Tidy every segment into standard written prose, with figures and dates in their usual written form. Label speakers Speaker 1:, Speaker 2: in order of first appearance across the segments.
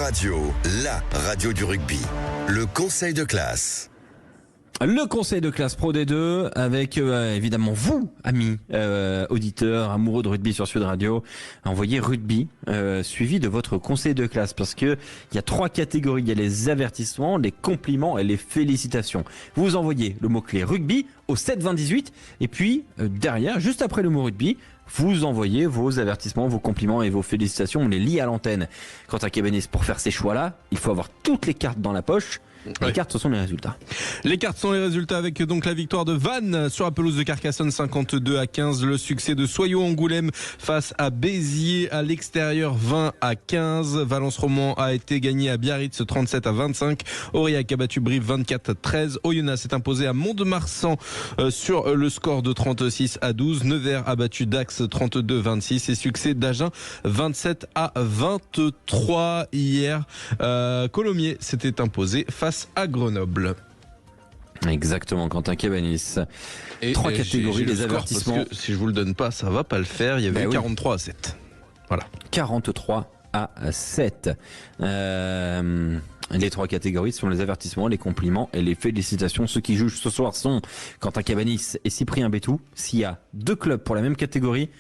Speaker 1: Radio, la radio du rugby. Le conseil de classe.
Speaker 2: Le conseil de classe Pro D2 avec évidemment vous, amis auditeurs, amoureux de rugby sur Sud Radio. Envoyez rugby suivi de votre conseil de classe parce que il y a 3 catégories. Il y a les avertissements, les compliments et les félicitations. Vous envoyez le mot-clé rugby au 7 20 18 et puis derrière, juste après le mot rugby, vous envoyez vos avertissements, vos compliments et vos félicitations. On les lit à l'antenne. Quant à Cabanis, pour faire ces choix-là, il faut avoir toutes les cartes dans la poche. Les cartes, ce sont les résultats.
Speaker 3: Les cartes sont les résultats avec donc la victoire de Vannes sur la pelouse de Carcassonne 52-15. Le succès de Soyaux-Angoulême face à Béziers à l'extérieur 20-15. Valence-Roman a été gagné à Biarritz 37-25. Aurillac a battu Brive 24-13. Oyonnax s'est imposé à Mont-de-Marsan sur le score de 36-12. Nevers a battu Dax 32-26 et succès d'Agen 27-23 hier. Colomiers s'était imposé face à Grenoble.
Speaker 2: Exactement, Quentin Cabanis. 3 catégories, les avertissements.
Speaker 3: Parce que si je vous le donne pas, ça va pas le faire. Il y avait 43-7. Voilà.
Speaker 2: 43-7. Les 3 catégories sont les avertissements, les compliments et les félicitations. Ceux qui jugent ce soir sont Quentin Cabanis et Cyprien Bétou. S'il y a 2 clubs pour la même catégorie,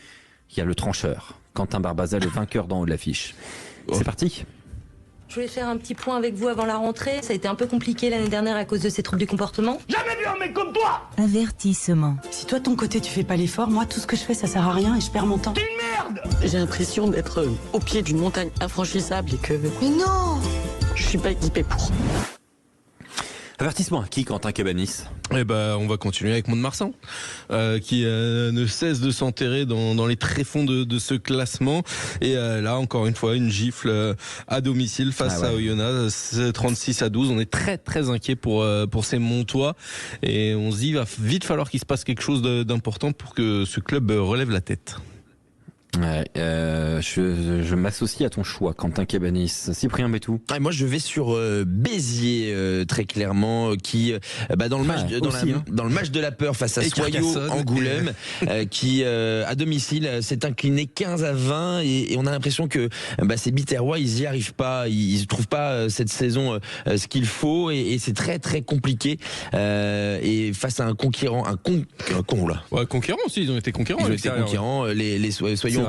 Speaker 2: il y a le trancheur, Quentin Barbaza, le vainqueur d'en haut de l'affiche. C'est parti.
Speaker 4: Je voulais faire un petit point avec vous avant la rentrée. Ça a été un peu compliqué l'année dernière à cause de ces troubles du comportement.
Speaker 5: Jamais vu un mec comme toi!
Speaker 6: Avertissement.
Speaker 7: Si toi, ton côté, tu fais pas l'effort, moi, tout ce que je fais, ça sert à rien et je perds mon temps.
Speaker 5: T'es une merde!
Speaker 8: J'ai l'impression d'être au pied d'une montagne infranchissable et que...
Speaker 6: Mais non!
Speaker 8: Je suis pas équipée pour.
Speaker 2: Avertissement à qui, Quentin Cabanis?
Speaker 3: Eh ben, on va continuer avec Mont-de-Marsan, qui ne cesse de s'enterrer dans les tréfonds de ce classement. Et là, encore une fois, une gifle à domicile face à Oyonnax, 36-12. On est très très inquiet pour ces Montois. Et on se dit, il va vite falloir qu'il se passe quelque chose d'important pour que ce club relève la tête.
Speaker 2: Ouais, je m'associe à ton choix, Quentin Cabanis. Cyprien Bétou.
Speaker 9: Ah, moi, je vais sur Béziers, très clairement, qui dans le match dans le match de la peur face à Soyaux-Angoulême, qui à domicile s'est incliné 15-20 et on a l'impression que ces Biterrois, ils y arrivent pas, ils trouvent pas cette saison ce qu'il faut et c'est très très compliqué et face à un conquérant,
Speaker 3: Ouais, conquérant aussi, ils ont été conquérants.
Speaker 9: Ils ont été conquérants, les Soyaux.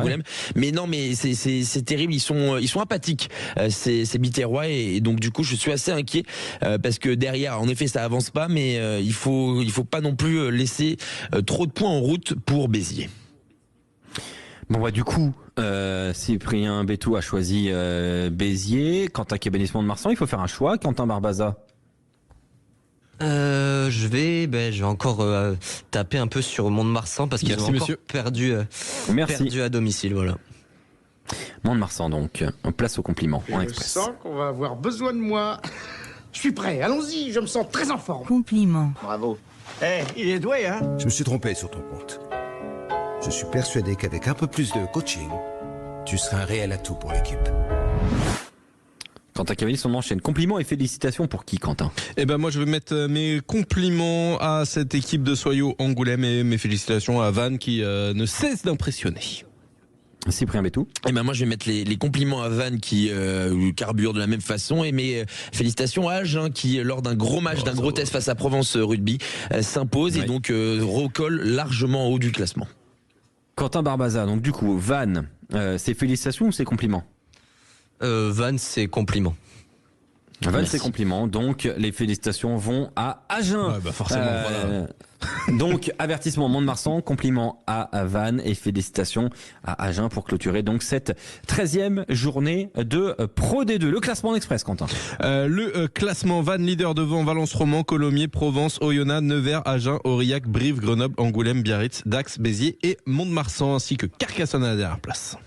Speaker 9: Mais non, mais c'est terrible. Ils sont apathiques, ces Biterrois, et donc du coup, je suis assez inquiet parce que derrière, en effet, ça avance pas, mais il faut pas non plus laisser trop de points en route pour Béziers.
Speaker 2: Bon du coup, Cyprien Bétou a choisi Béziers. Quentin Cabanis Mont-de-Marsan, il faut faire un choix. Quentin Barbaza.
Speaker 10: Je vais encore taper un peu sur Mont-de-Marsan parce qu'ils ont encore perdu à domicile, voilà.
Speaker 2: Mont-de-Marsan donc, en place au compliment, en express.
Speaker 5: Je sens qu'on va avoir besoin de moi. Je suis prêt, allons-y, je me sens très en forme.
Speaker 6: Compliment.
Speaker 5: Bravo. Il est doué, hein?
Speaker 11: Je me suis trompé sur ton compte. Je suis persuadé qu'avec un peu plus de coaching, tu seras un réel atout pour l'équipe.
Speaker 2: Quentin Cabanis, on enchaîne. Compliments et félicitations pour qui, Quentin?
Speaker 3: Eh ben, moi, je vais mettre mes compliments à cette équipe de Soyaux-Angoulême et mes félicitations à Vannes qui ne cesse d'impressionner.
Speaker 2: Cyprien Bétou.
Speaker 9: Eh ben, moi, je vais mettre les compliments à Vannes qui carburent de la même façon et mes félicitations à Agen qui, lors d'un gros match, d'un gros test face à Provence Rugby, s'impose et donc recolle largement en haut du classement.
Speaker 2: Quentin Barbaza, donc du coup, Vannes, c'est félicitations ou c'est compliments?
Speaker 10: Vannes, c'est compliment.
Speaker 2: Vannes, c'est compliment. Donc, les félicitations vont à Agen.
Speaker 3: Ouais, forcément, voilà.
Speaker 2: Donc, avertissement Mont-de-Marsan, compliment à Vannes et félicitations à Agen pour clôturer donc cette 13e journée de Pro D2. Le classement en express, Quentin.
Speaker 3: Le classement: Vannes leader devant Valence-Roman, Colomiers, Provence, Oyonnax, Nevers, Agen, Aurillac, Brive, Grenoble, Angoulême, Biarritz, Dax, Béziers et Mont-de-Marsan ainsi que Carcassonne à la dernière place.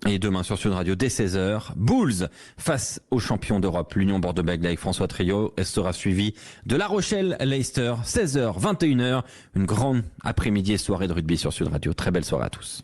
Speaker 2: Et demain sur Sud Radio dès 16h, Bulls face aux champions d'Europe, l'Union Bordeaux-Bègles avec François Trio. Elle sera suivie de La Rochelle-Leicester, 16h, 21h. Une grande après-midi et soirée de rugby sur Sud Radio. Très belle soirée à tous.